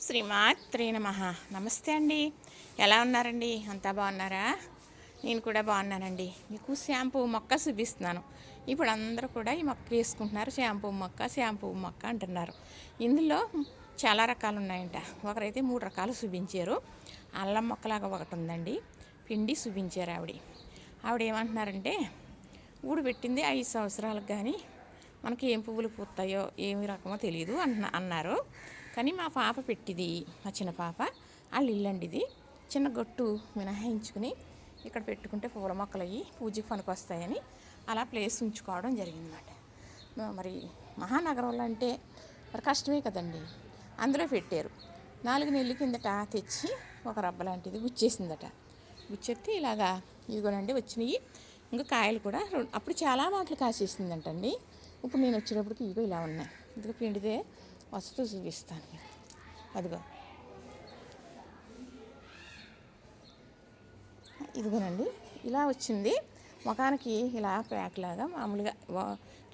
శ్రీమాత్రే నమః. నమస్తే అండి. ఎలా ఉన్నారండి? అంతా బాగున్నారా? నేను కూడా బాగున్నానండి. మీకు షాంపూ మొక్క చూపిస్తున్నాను. ఇప్పుడు అందరూ కూడా ఈ మొక్క వేసుకుంటున్నారు. షాంపూ మొక్క అంటున్నారు. ఇందులో చాలా రకాలు ఉన్నాయంట. ఒకరైతే 3 రకాలు చూపించారు. అల్లం మొక్కలాగా ఒకటి ఉందండి. పిండి చూపించారు ఆవిడ ఏమంటున్నారంటే ఊడబెట్టింది 5 సంవత్సరాలకు కానీ మనకి ఏం పువ్వులు పూస్తాయో ఏమి రకమో తెలియదు అన్నారు. కానీ మా పాప పెట్టింది, మా చిన్న పాప వాళ్ళ ఇల్లండి ఇది. చిన్న గొట్టు మినహాయించుకుని ఇక్కడ పెట్టుకుంటే పూల మొక్కలు అయ్యి పూజకి పనికొస్తాయని అలా ప్లేస్ ఉంచుకోవడం జరిగిందన్నమాట. మరి మహానగరంలో అంటే మరి కష్టమే కదండి. అందులో పెట్టారు. 4 నెలల కిందట తెచ్చి ఒక రబ్బ లాంటిది గుచ్చేసిందట. గుచ్చెత్తి ఇలాగా ఇదిగోనండి వచ్చినాయి. ఇంకా కాయలు కూడా అప్పుడు చాలా మాటలు కాసేసిందంటండి. ఇప్పుడు నేను వచ్చేటప్పటికి ఇదిగో ఇలా ఉన్నాయి. ఇదిగో పిండితే వస్తూ చూపిస్తాను. అదిగో ఇదిగోనండి ఇలా వచ్చింది. ముఖానికి ఇలా ప్యాక్ లాగా మామూలుగా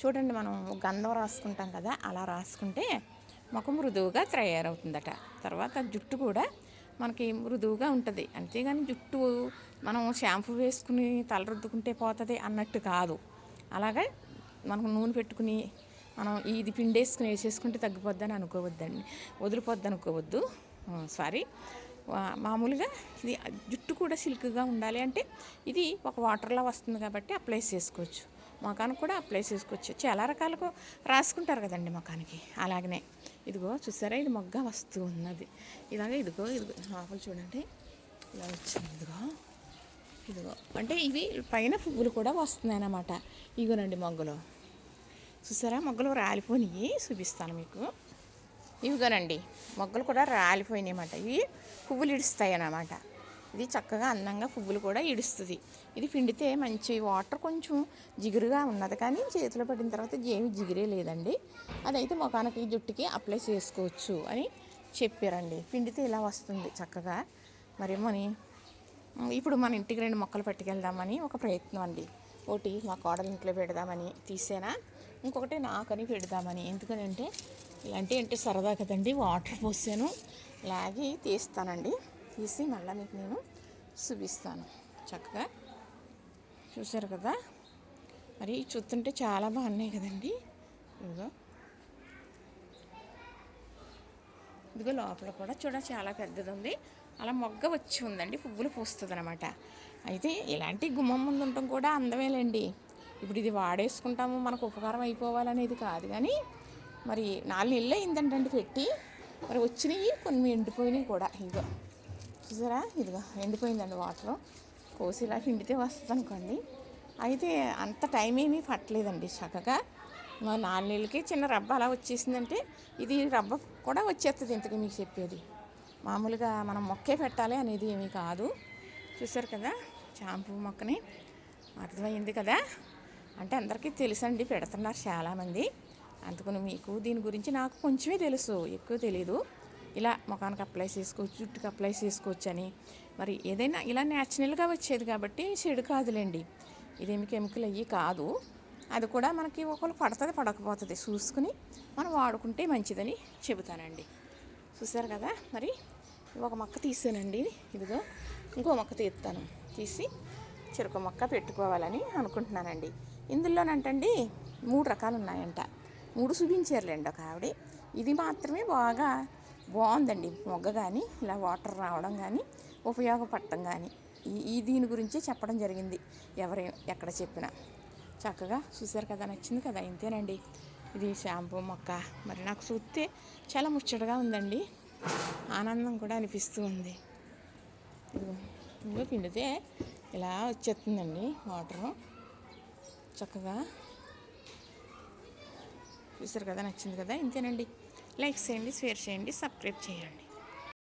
చూడండి, మనం గంధం రాసుకుంటాం కదా, అలా రాసుకుంటే ముఖం మృదువుగా తయారవుతుందట. తర్వాత జుట్టు కూడా మనకి మృదువుగా ఉంటుంది. అంతేగాని జుట్టు మనం షాంపూ వేసుకుని తల రుద్దుకుంటే పోతుంది అన్నట్టు కాదు. అలాగే మనం నూనె పెట్టుకుని మనం ఇది పిండేసుకుని వేసేసుకుంటే తగ్గిపోద్దని అనుకోవద్దండి, వదిలిపోద్ది అనుకోవద్దు. మామూలుగా ఇది జుట్టు కూడా సిల్క్గా ఉండాలి అంటే ఇది ఒక వాటర్లో వస్తుంది కాబట్టి అప్లై చేసుకోవచ్చు. ముఖానికి కూడా అప్లై చేసుకోవచ్చు. చాలా రకాలకు రాసుకుంటారు కదండి ముఖానికి. అలాగనే ఇదిగో చూసారా, ఇది మొగ్గ వస్తూ ఉన్నది. ఇదిగో లోపల చూడండి ఇలా వచ్చింది. ఇదిగో అంటే ఇవి పైన పువ్వులు కూడా వస్తున్నాయి అన్నమాట. ఇగోనండి మొగ్గలు చూసారా, మొగ్గలు రాలిపోయినాయి. చూపిస్తాను మీకు. ఇవిగోనండి మొగ్గలు కూడా రాలిపోయినాయి అన్నమాట. ఇవి పువ్వులు ఇడుస్తాయి అన్నమాట. ఇది చక్కగా అందంగా పువ్వులు కూడా ఇడుస్తుంది. ఇది పిండితే మంచి వాటర్ కొంచెం జిగురుగా ఉన్నది, కానీ చేతిలో పడిన తర్వాత ఏమి జిగిరే లేదండి. అదైతే ముఖానికి జుట్టుకి అప్లై చేసుకోవచ్చు అని చెప్పారండి. పిండితే ఇలా వస్తుంది చక్కగా. మరేమోని ఇప్పుడు మన ఇంటికి 2 మొక్కలు పట్టుకెళ్దామని ఒక ప్రయత్నం అండి. ఒకటి మా కోడలు ఇంట్లో పెడదామని తీసేనా, ఇంకొకటి నాకని పెడదామని. ఎందుకని అంటే ఇలాంటి సరదా కదండి. వాటర్ పోసాను, లాగి తీస్తానండి. తీసి మళ్ళీ మీకు నేను చూపిస్తాను. చక్కగా చూసారు కదా, మరి చూస్తుంటే చాలా బాగున్నాయి కదండి. ఇదిగో లోపల కూడా చాలా పెద్దది ఉంది. అలా మొగ్గ వచ్చి ఉందండి, పువ్వులు పూస్తుంది అనమాట. అయితే ఇలాంటి గుమ్మం ముందు ఉండటం కూడా అందమేలేండి. ఇప్పుడు ఇది వాడేసుకుంటాము, మనకు ఉపకారం అయిపోవాలనేది కాదు. కానీ మరి 4 నెలలు అయిందంటండి పెట్టి. మరి వచ్చినాయి కొన్ని ఎండిపోయినాయి కూడా. ఇదిగో చూసారా, ఇదిగో ఎండిపోయిందండి. వాటర్ కోసి ఇలా పిండితే వస్తుంది అనుకోండి. అయితే అంత టైం ఏమీ పట్టలేదండి. చక్కగా 4 నెలలకి చిన్న రబ్బ అలా వచ్చేసిందంటే ఇది రబ్బ కూడా వచ్చేస్తుంది. ఇంతకీ మీకు చెప్పేది మామూలుగా మనం మొక్కే పెట్టాలి అనేది ఏమీ కాదు. చూసారు కదా షాంపూ మొక్కని, అర్థమైంది కదా. అంటే అందరికీ తెలుసండి, పెడుతున్నారు చాలామంది. అందుకని మీకు దీని గురించి నాకు కొంచెమే తెలుసు, ఎక్కువ తెలీదు. ఇలా ముఖానికి అప్లై చేసుకోవచ్చు, జుట్టుకి అప్లై చేసుకోవచ్చు అని. మరి ఏదైనా ఇలా న్యాచురల్గా వచ్చేది కాబట్టి చెడు కాదులేండి. ఇదేమి కెమికల్ అయ్యి కాదు. అది కూడా మనకి ఒకళ్ళు పడుతుంది పడకపోతుంది చూసుకుని మనం వాడుకుంటే మంచిదని చెబుతానండి. చూసారు కదా, మరి ఒక మొక్క తీసానండి. ఇదిగో ఇంకో మొక్క తీసి చెరుకు మొక్క పెట్టుకోవాలని అనుకుంటున్నానండి. ఇందులోనంటండి 3 రకాలు ఉన్నాయంట. 3 చూపించారులేండి ఒక ఆవిడ. ఇది మాత్రమే బాగుందండి మొగ్గ, కానీ ఇలా వాటర్ రావడం కానీ ఉపయోగపడటం కానీ దీని గురించి చెప్పడం జరిగింది. ఎక్కడ చెప్పినా చక్కగా చూసారు కదా, నచ్చింది కదా. ఇంతేనండి, ఇది షాంపూ మొక్క. మరి నాకు చూస్తే చాలా ముచ్చటగా ఉందండి, ఆనందం కూడా అనిపిస్తూ ఉంది. ఇదిగో పిండితే ఇలా వచ్చేస్తుందండి వాటరు. చక్కగా చూసారు కదా, నచ్చింది కదా. ఇంతేనండి. లైక్ చేయండి, షేర్ చేయండి, సబ్స్క్రైబ్ చేయండి.